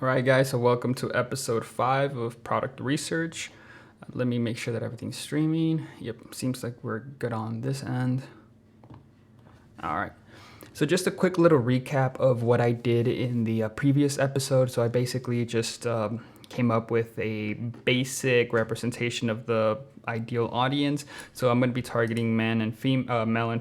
All right, guys, so welcome to episode 5 of Product Research. Let me make sure that everything's streaming. Yep, seems like we're good on this end. All right. So just a quick little recap of what I did in the previous episode. So I basically just came up with a basic representation of the ideal audience. So I'm going to be targeting male and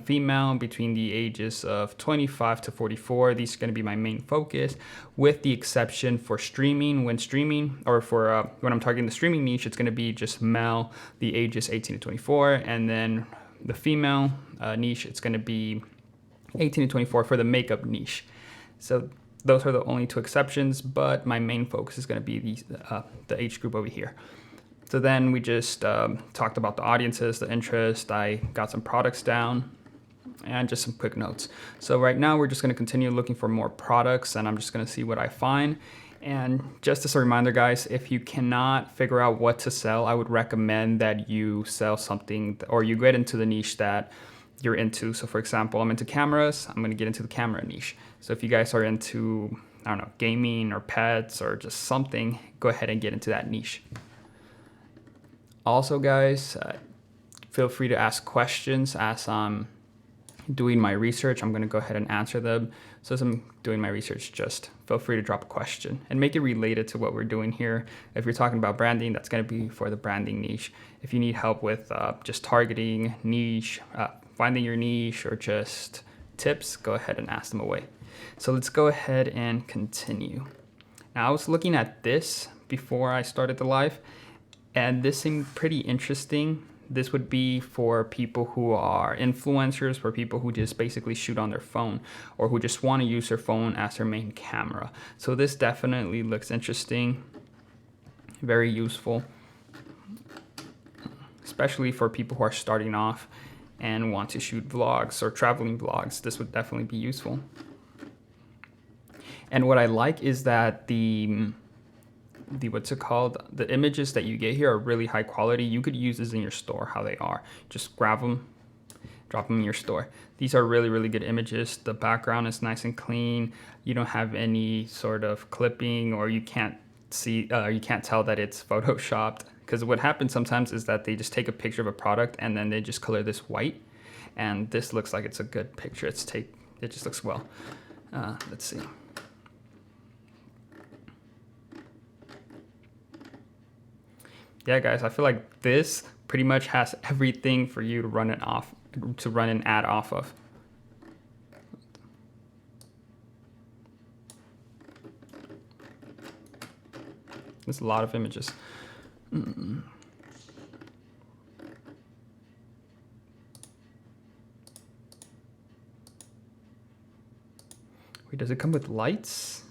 female between the ages of 25 to 44. These are going to be my main focus, with the exception for streaming. When streaming, or for when I'm targeting the streaming niche, it's going to be just male, the ages 18 to 24, and then the female niche, it's going to be 18 to 24 for the makeup niche. So those are the only two exceptions, but my main focus is going to be the age group over here. So then we just talked about the audiences, the interest. I got some products down and just some quick notes. So right now we're just going to continue looking for more products, and I'm just going to see what I find. And just as a reminder, guys, if you cannot figure out what to sell, I would recommend that you sell something, or you get into the niche that you're into. So for example, I'm into cameras, I'm going to get into the camera niche. So if you guys are into, I don't know, gaming or pets or just something, go ahead and get into that niche. Also, guys, feel free to ask questions as I'm doing my research. I'm going to go ahead and answer them. So as I'm doing my research, just feel free to drop a question and make it related to what we're doing here. If you're talking about branding, that's going to be for the branding niche. If you need help with just targeting niche, finding your niche, or just tips, go ahead and ask them away. So let's go ahead and continue. Now, I was looking at this before I started the live, and this seemed pretty interesting. This would be for people who are influencers, for people who just basically shoot on their phone, or who just want to use their phone as their main camera. So this definitely looks interesting, very useful, especially for people who are starting off and want to shoot vlogs or traveling vlogs. This would definitely be useful. And what I like is that the images that you get here are really high quality. You could use this in your store how they are. Just grab them, drop them in your store. These are really, really good images. The background is nice and clean. You don't have any sort of clipping, or you can't tell that it's photoshopped. Because what happens sometimes is that they just take a picture of a product and then they just color this white, and this looks like it's a good picture. It just looks well. Let's see. Yeah, guys, I feel like this pretty much has everything for you to run an ad off of. There's a lot of images. Wait, does it come with lights?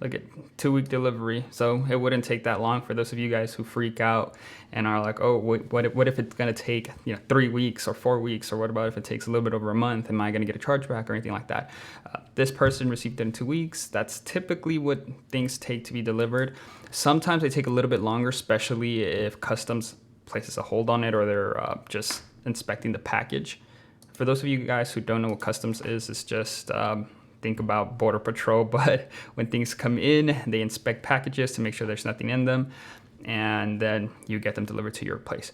Look at 2-week delivery. So it wouldn't take that long for those of you guys who freak out and are like, oh, what if it's going to take 3 weeks or 4 weeks, or what about if it takes a little bit over a month? Am I going to get a chargeback or anything like that? This person received it in 2 weeks. That's typically what things take to be delivered. Sometimes they take a little bit longer, especially if customs places a hold on it, or they're just inspecting the package. For those of you guys who don't know what customs is, it's just think about Border Patrol, but when things come in, they inspect packages to make sure there's nothing in them, and then you get them delivered to your place,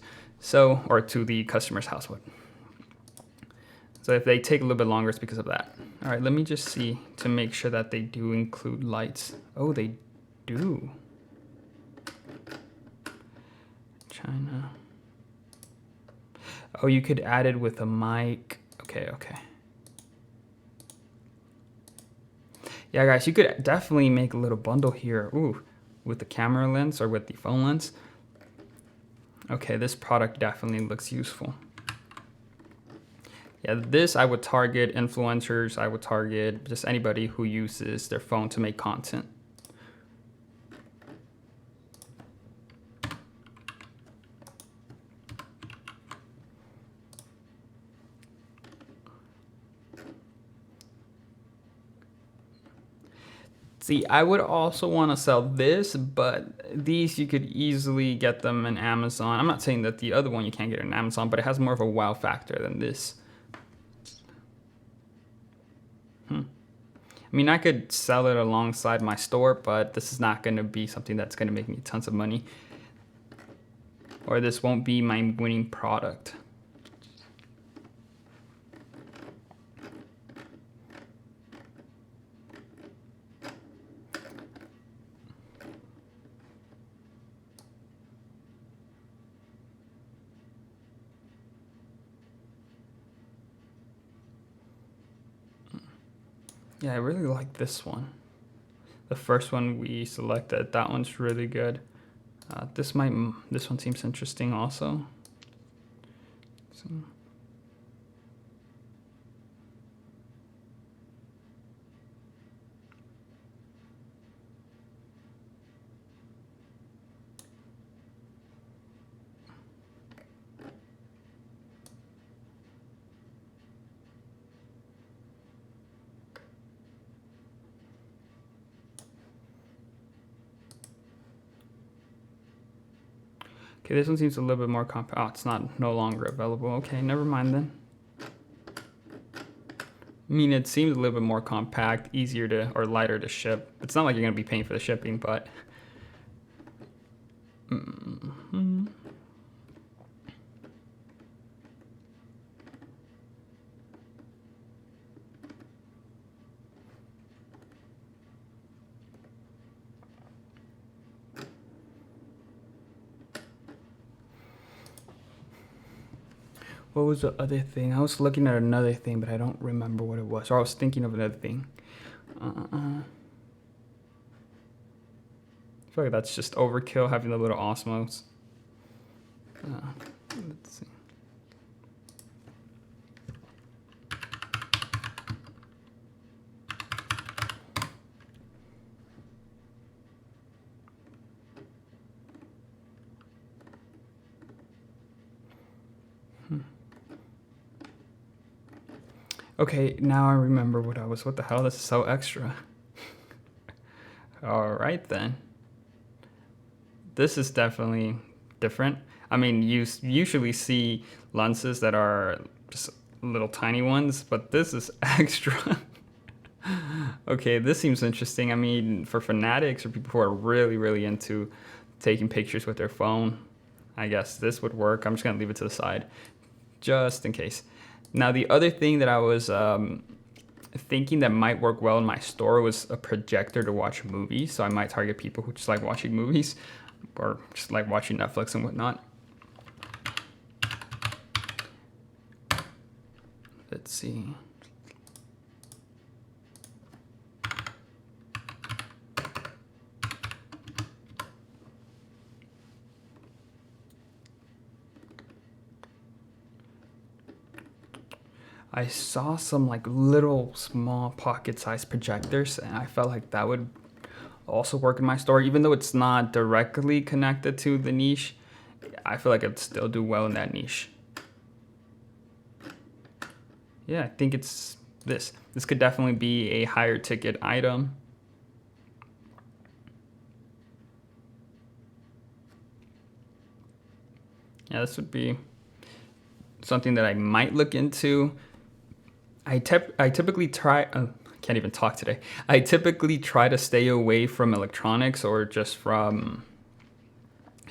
or to the customer's house. So if they take a little bit longer, it's because of that. All right, let me just see to make sure that they do include lights. Oh, they do. China. Oh, you could add it with a mic. Okay. Yeah, guys, you could definitely make a little bundle here. Ooh, with the camera lens or with the phone lens. Okay, this product definitely looks useful. Yeah, this I would target influencers. I would target just anybody who uses their phone to make content. See, I would also want to sell this, but these you could easily get them in Amazon. I'm not saying that the other one you can't get in Amazon, but it has more of a wow factor than this. I mean, I could sell it alongside my store, but this is not going to be something that's going to make me tons of money. Or this won't be my winning product. Yeah, I really like this one. The first one we selected, that one's really good. This one seems interesting also. So. Okay, this one seems a little bit more compact. Oh, it's no longer available. Okay, never mind then. I mean, it seems a little bit more compact, easier to, or lighter to ship. It's not like you're gonna be paying for the shipping, but. What was the other thing? I was looking at another thing, but I don't remember what it was. Or I was thinking of another thing. I feel like that's just overkill, having the little osmos. Let's see. Okay, now I remember what the hell? This is so extra. All right then. This is definitely different. I mean, you usually see lenses that are just little tiny ones, but this is extra. Okay, this seems interesting. I mean, for fanatics or people who are really, really into taking pictures with their phone, I guess this would work. I'm just gonna leave it to the side, just in case. Now, the other thing that I was thinking that might work well in my store was a projector to watch movies. So I might target people who just like watching movies or just like watching Netflix and whatnot. Let's see. I saw some like little small pocket-sized projectors, and I felt like that would also work in my store, even though it's not directly connected to the niche. I feel like it'd still do well in that niche. Yeah, I think it's this. This could definitely be a higher ticket item. Yeah, this would be something that I might look into. I typically try. Can't even talk today. I typically try to stay away from electronics or just from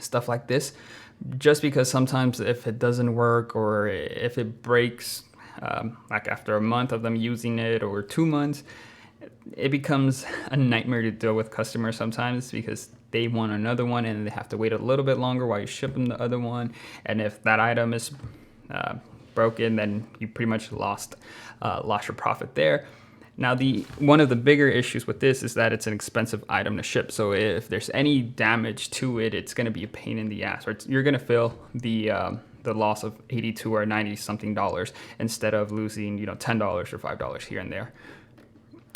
stuff like this, just because sometimes if it doesn't work or if it breaks, like after a month of them using it or 2 months, it becomes a nightmare to deal with customers sometimes because they want another one and they have to wait a little bit longer while you ship them the other one. And if that item is broken, then you pretty much lost your profit there. Now, one of the bigger issues with this is that it's an expensive item to ship. So if there's any damage to it, it's going to be a pain in the ass. Or you're going to feel the loss of $82 or $90 something instead of losing $10 or $5 here and there.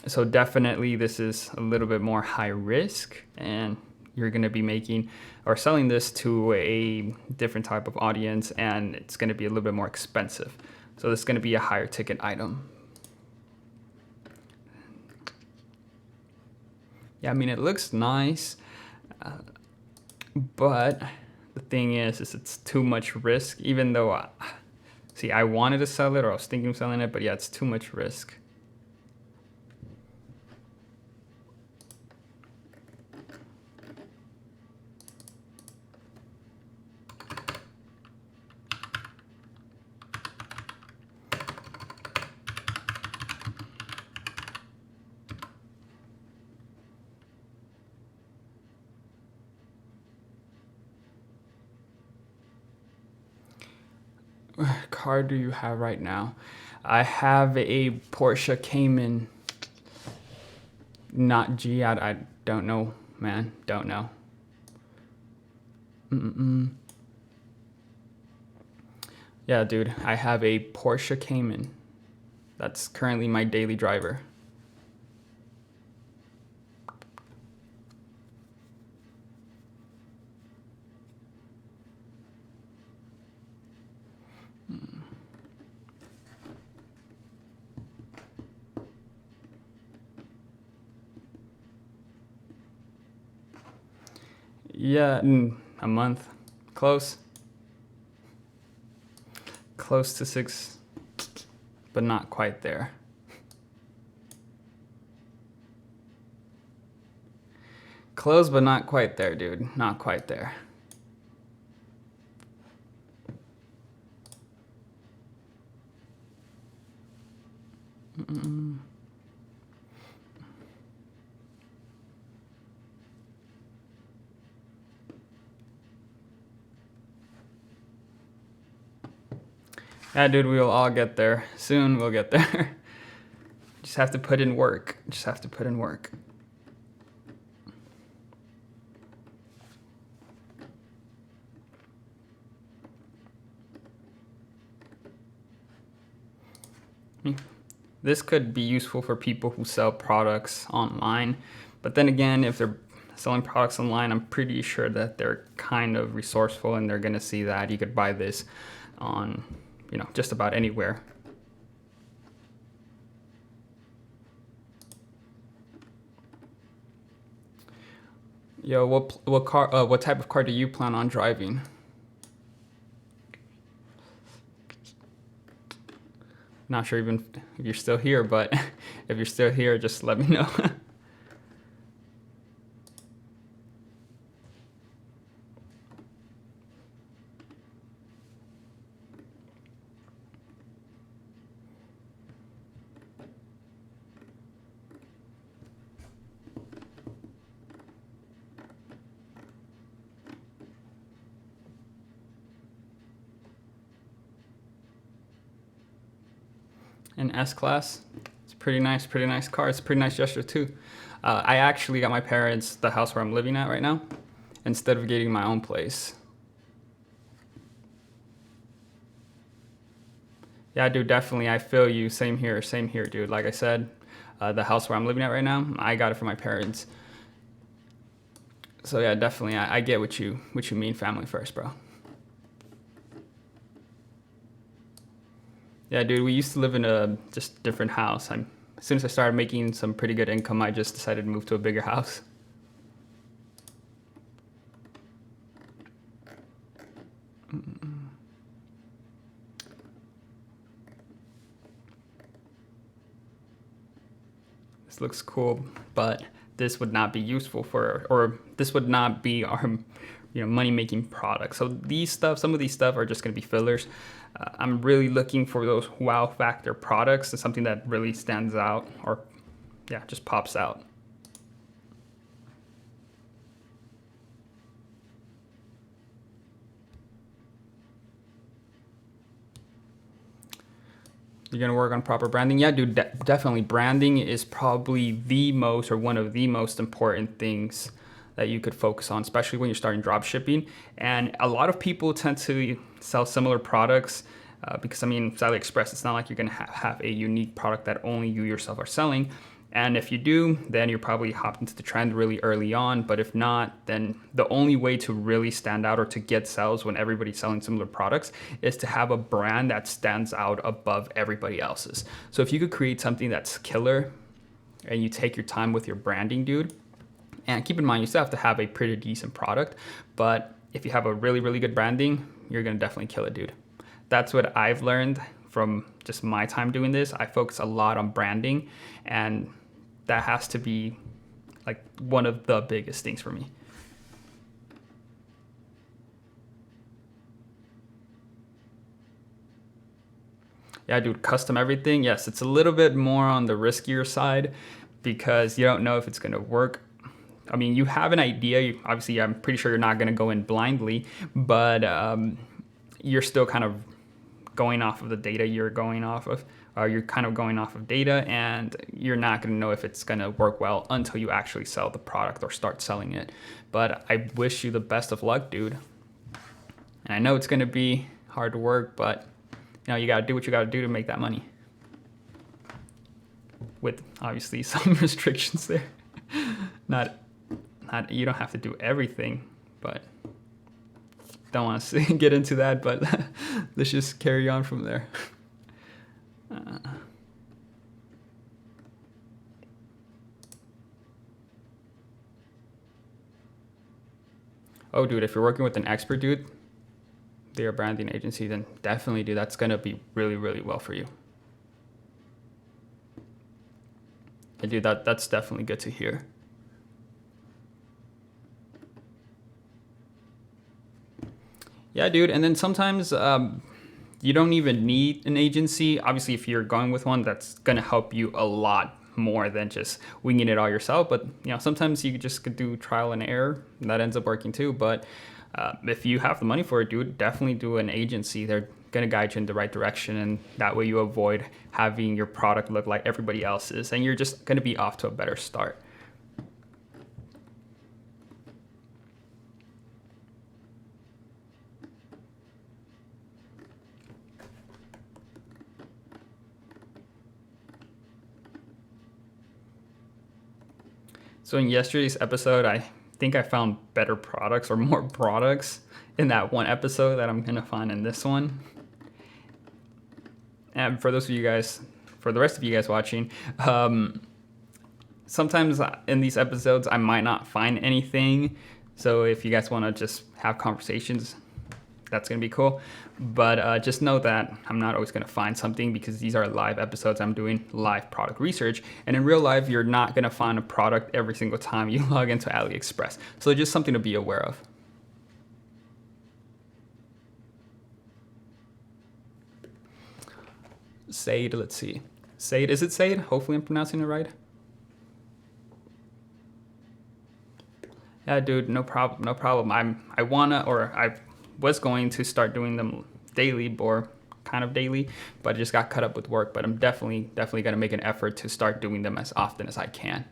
So definitely this is a little bit more high risk, and you're going to be making or selling this to a different type of audience, and it's going to be a little bit more expensive. So this is going to be a higher ticket item. Yeah, I mean, it looks nice, but the thing is it's too much risk, even though, see, I wanted to sell it, or I was thinking of selling it, but yeah, it's too much risk. What car do you have right now? I have a Porsche Cayman, not G. I don't know, man. Don't know. Yeah, dude, I have a Porsche Cayman. That's currently my daily driver. Yeah, a month. Close. Close to 6, but not quite there. Close, but not quite there, dude. Not quite there. Yeah, dude, we'll all get there. Soon we'll get there. Just have to put in work. Just have to put in work. This could be useful for people who sell products online. But then again, if they're selling products online, I'm pretty sure that they're kind of resourceful and they're going to see that you could buy this on, just about anywhere. Yo, what type of car do you plan on driving? Not sure even if you're still here, but if you're still here, just let me know. An S-Class. It's a pretty nice car. It's a pretty nice gesture too. I actually got my parents the house where I'm living at right now, instead of getting my own place. Yeah, dude, definitely. I feel you. Same here, dude. Like I said, the house where I'm living at right now, I got it from my parents. So yeah, definitely. I get what you mean. Family first, bro. Yeah, dude, we used to live in a just different house. As soon as I started making some pretty good income, I just decided to move to a bigger house. This looks cool, but this would not be useful or this would not be our money-making product. So some of these stuff are just going to be fillers. I'm really looking for those wow factor products and something that really stands out, or just pops out. You're gonna work on proper branding? Yeah, dude, definitely. Branding is probably the most, or one of the most important things that you could focus on, especially when you're starting drop shipping. And a lot of people tend to sell similar products because, with AliExpress, it's not like you're gonna have a unique product that only you yourself are selling. And if you do, then you're probably hopped into the trend really early on. But if not, then the only way to really stand out or to get sales when everybody's selling similar products is to have a brand that stands out above everybody else's. So if you could create something that's killer and you take your time with your branding, dude, And keep in mind, you still have to have a pretty decent product, but if you have a really, really good branding, you're gonna definitely kill it, dude. That's what I've learned from just my time doing this. I focus a lot on branding, and that has to be like one of the biggest things for me. Yeah, dude, custom everything. Yes, it's a little bit more on the riskier side because you don't know if it's gonna work. I mean, you have an idea. Obviously, I'm pretty sure you're not gonna go in blindly, but you're still kind of going off of the data you're going off of. You're kind of going off of data, and you're not gonna know if it's gonna work well until you actually sell the product or start selling it. But I wish you the best of luck, dude. And I know it's gonna be hard work, but you gotta do what you gotta do to make that money. With obviously some restrictions there. Not you don't have to do everything, but don't want to get into that, but let's just carry on from there. Oh, dude, if you're working with an expert, dude, they're a branding agency, then definitely, dude, that's gonna be really, really well for you. And dude, that's definitely good to hear. Yeah, dude, and then sometimes you don't even need an agency. Obviously, if you're going with one, that's gonna help you a lot more than just winging it all yourself. But sometimes you just could do trial and error, and that ends up working too. But if you have the money for it, dude, definitely do an agency. They're gonna guide you in the right direction, and that way you avoid having your product look like everybody else's, and you're just gonna be off to a better start. So in yesterday's episode, I think I found better products or more products in that one episode that I'm gonna find in this one. And for those of you guys, for the rest of you guys watching, sometimes in these episodes I might not find anything. So if you guys want to just have conversations, that's gonna be cool. But just know that I'm not always gonna find something because these are live episodes. I'm doing live product research, and in real life, you're not gonna find a product every single time you log into AliExpress. So just something to be aware of. Sade, let's see. Sade, is it Sade? Hopefully I'm pronouncing it right. Yeah, dude, no problem, no problem. I was going to start doing them daily or kind of daily, but I just got caught up with work. But I'm definitely gonna make an effort to start doing them as often as I can.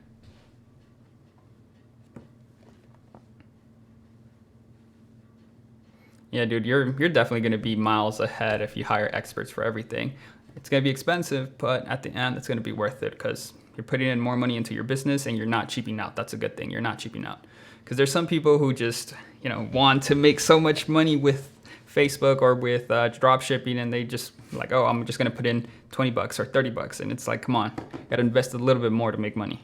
Yeah, dude, you're definitely gonna be miles ahead if you hire experts for everything. It's gonna be expensive, but at the end, it's gonna be worth it because you're putting in more money into your business and you're not cheaping out. That's a good thing. You're not cheaping out. Because there's some people who just, want to make so much money with Facebook or with drop shipping, and they just like, oh, I'm just gonna put in $20 or $30, and it's like, come on, you gotta invest a little bit more to make money.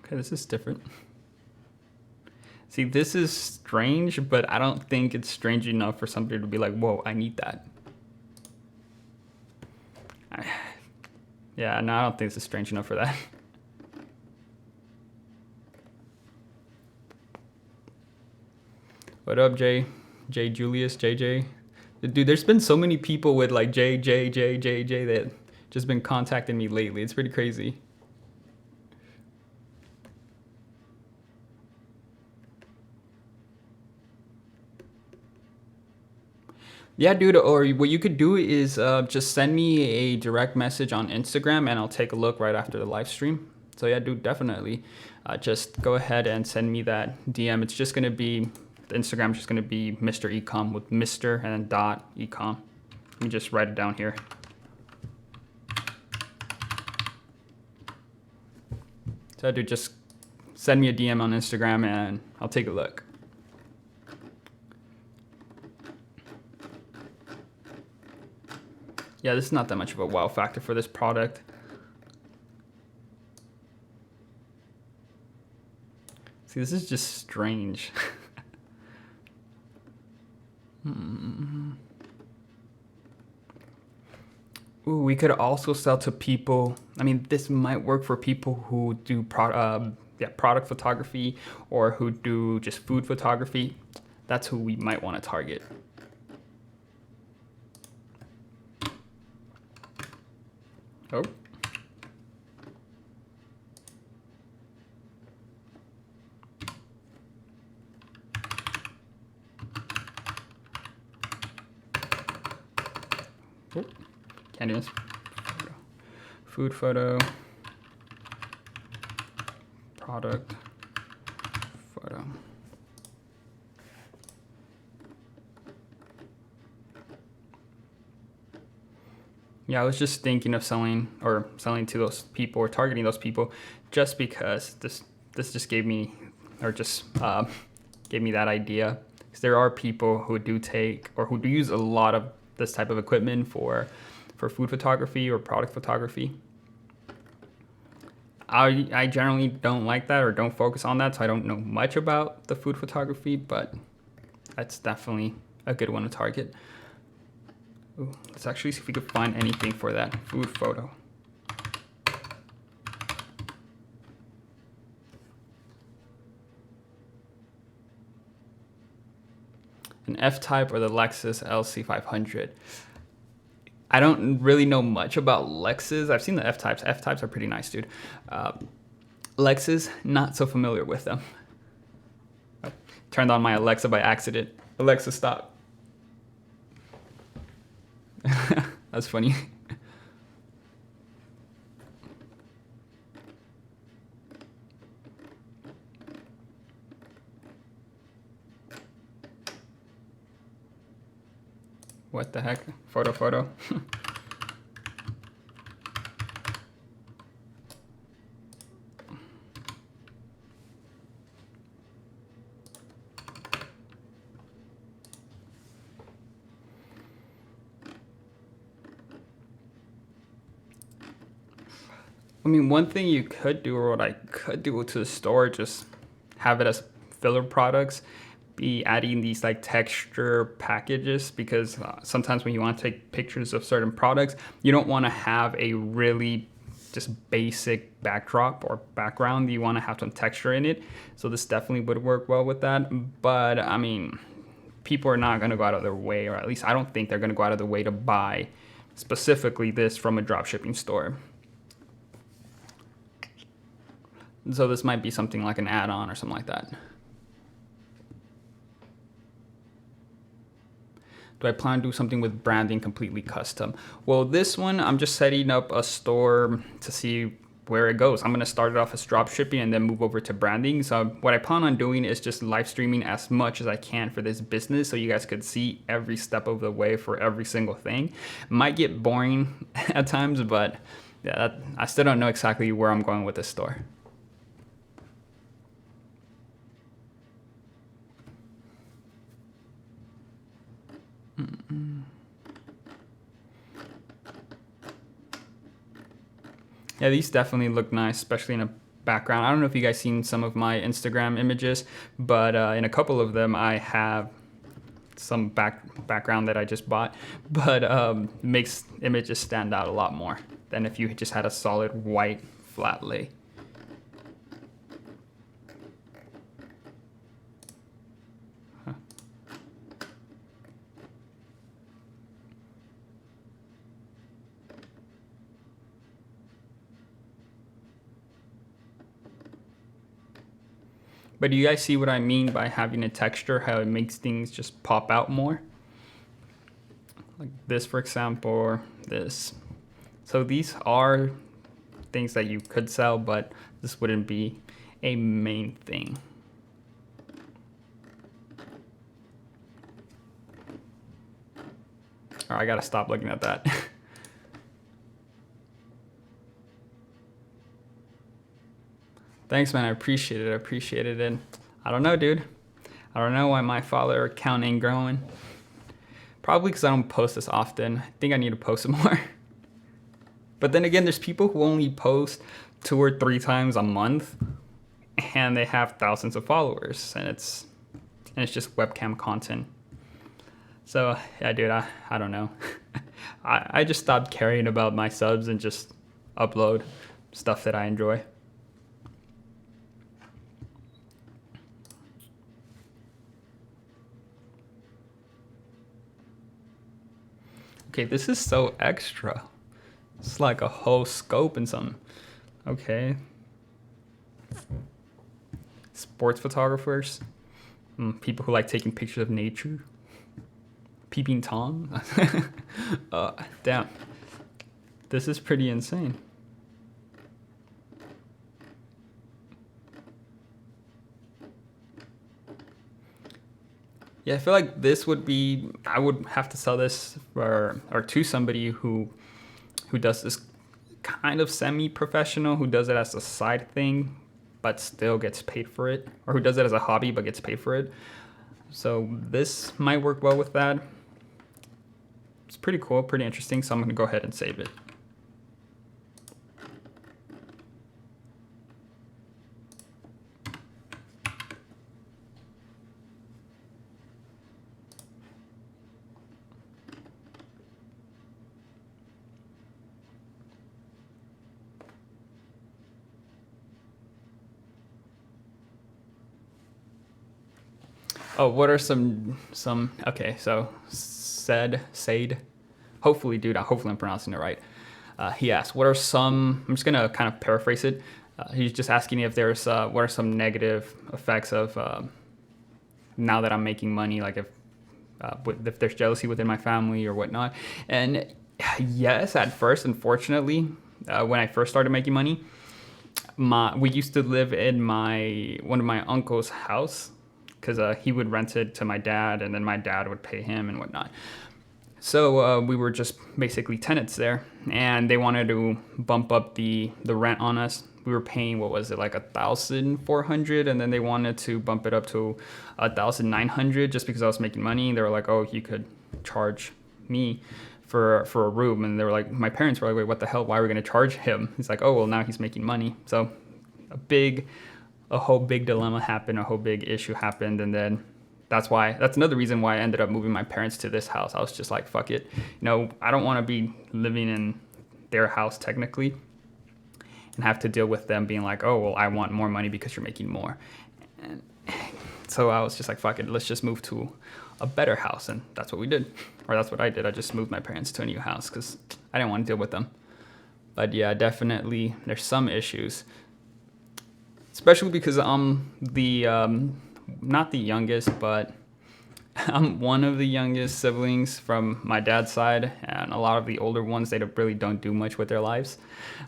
Okay, this is different. See, this is strange, but I don't think it's strange enough for somebody to be like, whoa, I need that. Yeah, no, I don't think this is strange enough for that. What up, Jay? Jay Julius, JJ? Dude, there's been so many people with like J that just been contacting me lately. It's pretty crazy. Yeah, dude, or what you could do is just send me a direct message on Instagram and I'll take a look right after the live stream. So yeah, dude, definitely. Just go ahead and send me that DM. It's just gonna be, the Instagram's just gonna be Mr. Ecom with Mr. and then dot Ecom. Let me just write it down here. So dude, just send me a DM on Instagram and I'll take a look. Yeah, this is not that much of a wow factor for this product. See, this is just strange. Ooh, we could also sell to people. I mean, this might work for people who do product photography or who do just food photography. That's who we might want to target. Oh. Oh. Candidates. Food photo. Product photo. Yeah, I was just thinking of selling to those people or targeting those people just because this just gave me gave me that idea. Because there are people who do take or who do use a lot of this type of equipment for food photography or product photography. I generally don't like that or don't focus on that, so I don't know much about the food photography, but that's definitely a good one to target. Ooh, let's actually see if we could find anything for that food photo. An F-Type or the Lexus LC500. I don't really know much about Lexus. I've seen the F-Types. F-Types are pretty nice, dude. Lexus, not so familiar with them. Oh, turned on my Alexa by accident. Alexa, stop. That's funny. What the heck? Photo. I mean, one thing you could do, or what I could do to the store, just have it as filler products, be adding these like texture packages, because sometimes when you want to take pictures of certain products, you don't want to have a really just basic backdrop or background. You want to have some texture in it. So this definitely would work well with that. But I mean, people are not going to go out of their way, or at least I don't think they're going to go out of their way to buy specifically this from a dropshipping store. So this might be something like an add-on or something like that. Do I plan to do something with branding completely custom? Well, this one, I'm just setting up a store to see where it goes. I'm going to start it off as dropshipping and then move over to branding. So what I plan on doing is just live streaming as much as I can for this business, so you guys could see every step of the way for every single thing. Might get boring at times, but yeah, I still don't know exactly where I'm going with this store. Yeah, these definitely look nice, especially in a background. I don't know if you guys seen some of my Instagram images, but in a couple of them I have some background that I just bought, but makes images stand out a lot more than if you just had a solid white flat lay. But do you guys see what I mean by having a texture, how it makes things just pop out more? Like this, for example, or this. So these are things that you could sell, but this wouldn't be a main thing. All right, I gotta stop looking at that. Thanks, man. I appreciate it. I appreciate it. And I don't know, dude. I don't know why my follower account ain't growing. Probably because I don't post this often. I think I need to post more. But then again, there's people who only post 2 or 3 times a month, and they have thousands of followers, and it's just webcam content. So yeah, dude, I don't know. I just stopped caring about my subs and just upload stuff that I enjoy. Okay, this is so extra. It's like a whole scope and something. Okay. Sports photographers. People who like taking pictures of nature. Peeping Tom. Damn. This is pretty insane. Yeah, I feel like this would be, I would have to sell this or to somebody who does this kind of semi-professional, who does it as a side thing, but still gets paid for it, or who does it as a hobby but gets paid for it. So this might work well with that. It's pretty cool, pretty interesting, so I'm gonna go ahead and save it. Oh, what are some okay, so Said, hopefully, dude, hopefully I'm pronouncing it right. He asked, what are some, I'm just gonna kind of paraphrase it. He's just asking if there's, what are some negative effects of now that I'm making money, like if there's jealousy within my family or whatnot. And yes, at first, unfortunately, when I first started making money, we used to live in one of my uncle's house, because he would rent it to my dad, and then my dad would pay him and whatnot. So we were just basically tenants there, and they wanted to bump up the rent on us. We were paying, what was it, like $1,400, and then they wanted to bump it up to $1,900 just because I was making money. They were like, oh, you could charge me for a room, and they were like, my parents were like, wait, what the hell? Why are we gonna charge him? He's like, oh, well, now he's making money. So a whole big dilemma happened, a whole big issue happened, and then that's another reason why I ended up moving my parents to this house. I was just like, fuck it. I don't want to be living in their house technically and have to deal with them being like, oh, well, I want more money because you're making more. And so I was just like, fuck it, let's just move to a better house. And that's what we did, or that's what I did. I just moved my parents to a new house because I didn't want to deal with them. But yeah, definitely there's some issues. Especially because I'm not the youngest, but I'm one of the youngest siblings from my dad's side, and a lot of the older ones, they really don't do much with their lives.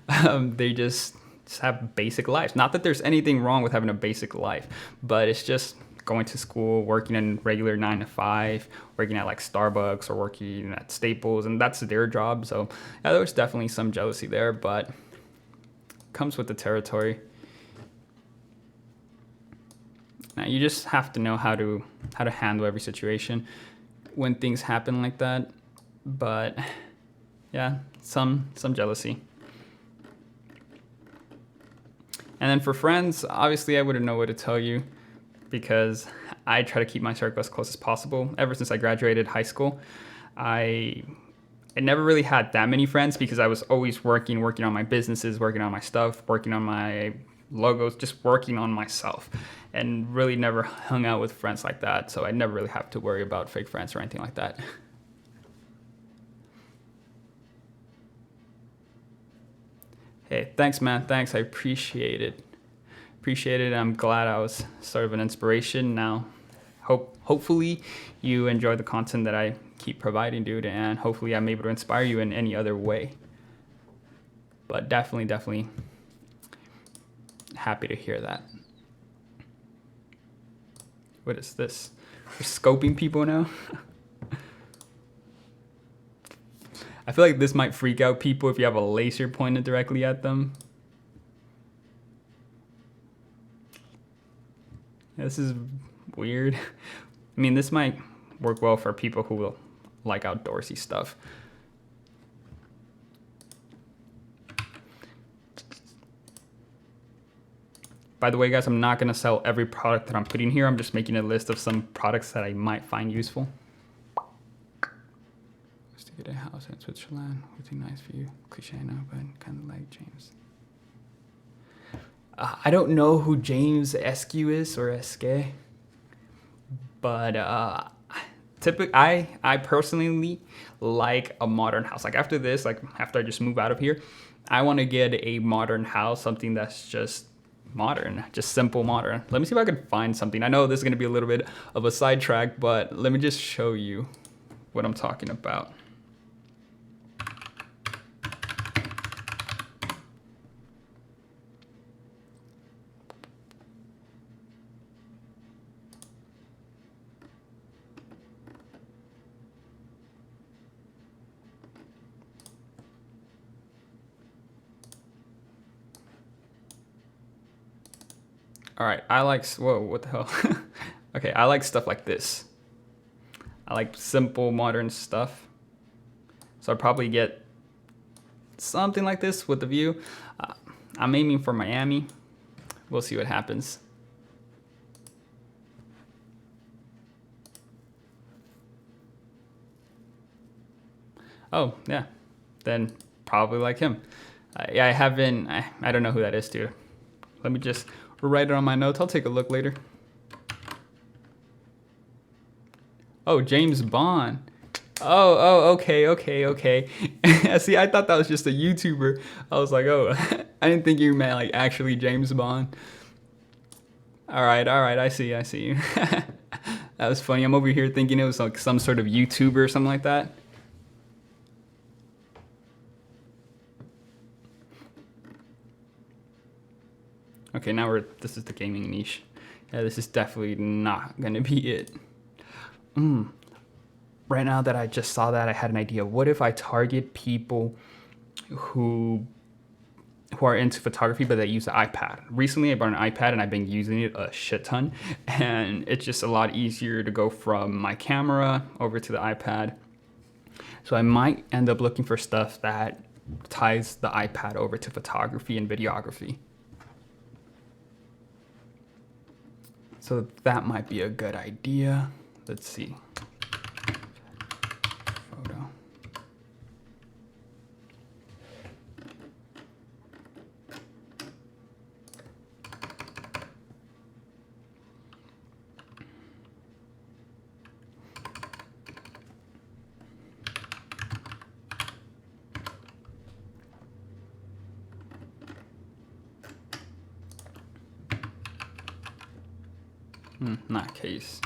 They just have basic lives. Not that there's anything wrong with having a basic life, but it's just going to school, working in regular 9 to 5, working at like Starbucks or working at Staples, and that's their job. So yeah, there was definitely some jealousy there, but it comes with the territory. Now, you just have to know how to handle every situation when things happen like that. But yeah, some jealousy. And then for friends, obviously I wouldn't know what to tell you because I try to keep my circle as close as possible. Ever since I graduated high school, I never really had that many friends because I was always working on my businesses, working on my stuff, working on my logos, just working on myself, and really never hung out with friends like that. So I never really have to worry about fake friends or anything like that. Hey, thanks, man. Thanks. I appreciate it. I'm glad I was sort of an inspiration. Now, hopefully you enjoy the content that I keep providing, dude, and hopefully I'm able to inspire you in any other way. But definitely happy to hear that. What is this? We're scoping people now? I feel like this might freak out people if you have a laser pointed directly at them. This is weird. I mean, this might work well for people who like outdoorsy stuff. By the way, guys, I'm not gonna sell every product that I'm putting here. I'm just making a list of some products that I might find useful. Just to get a house in Switzerland would be nice for you. Cliche now, but kind of like James. I don't know who James Eskew is or Eske, but I personally like a modern house. Like after this, like after I just move out of here, I want to get a modern house, something that's just modern, just simple modern. Let me see if I can find something. I know this is going to be a little bit of a sidetrack, but let me just show you what I'm talking about. All right, I like, whoa, what the hell? Okay, I like stuff like this. I like simple, modern stuff. So I'll probably get something like this with the view. I'm aiming for Miami. We'll see what happens. Oh, yeah, then probably like him. Yeah, I don't know who that is, dude. Let me just write it on my notes. I'll take a look later. Oh, James Bond. Oh, okay. See, I thought that was just a YouTuber. I was like, oh, I didn't think you meant like actually James Bond. All right, I see. That was funny. I'm over here thinking it was like some sort of YouTuber or something like that. Okay, now this is the gaming niche. Yeah, this is definitely not gonna be it. Right now that I just saw that, I had an idea. What if I target people who are into photography but they use the iPad? Recently I bought an iPad and I've been using it a shit ton, and it's just a lot easier to go from my camera over to the iPad. So I might end up looking for stuff that ties the iPad over to photography and videography. So that might be a good idea. Let's see. Photo. Not case.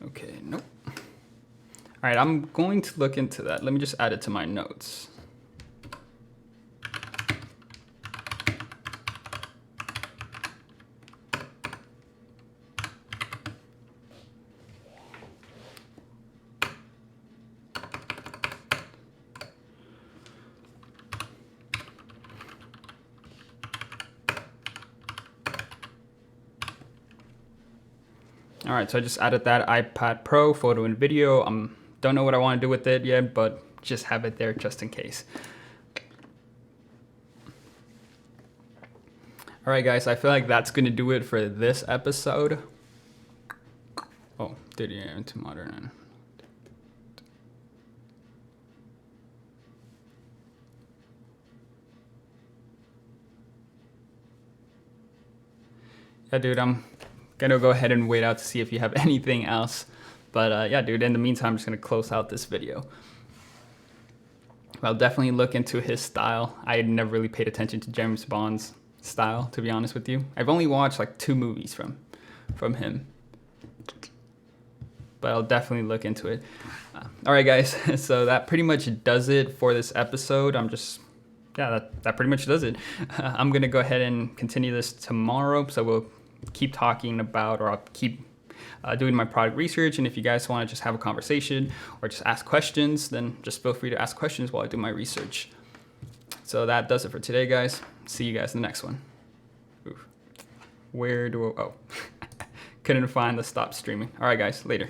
Okay, nope. All right, I'm going to look into that. Let me just add it to my notes. All right, so I just added that iPad Pro photo and video. Don't know what I want to do with it yet, but just have it there just in case. All right, guys, I feel like that's going to do it for this episode. Oh, did you into modern? Yeah, dude, I'm gonna go ahead and wait out to see if you have anything else. But yeah, dude, in the meantime, I'm just gonna close out this video. I'll definitely look into his style. I had never really paid attention to James Bond's style, to be honest with you. I've only watched like 2 movies from him. But I'll definitely look into it. All right, guys, so that pretty much does it for this episode. That pretty much does it. I'm gonna go ahead and continue this tomorrow, so we'll keep talking about, or I'll keep doing my product research. And if you guys want to just have a conversation or just ask questions, then just feel free to ask questions while I do my research. So that does it for today, guys. See you guys in the next one. Oof. Where do I, oh, couldn't find the stop streaming. All right, guys, later.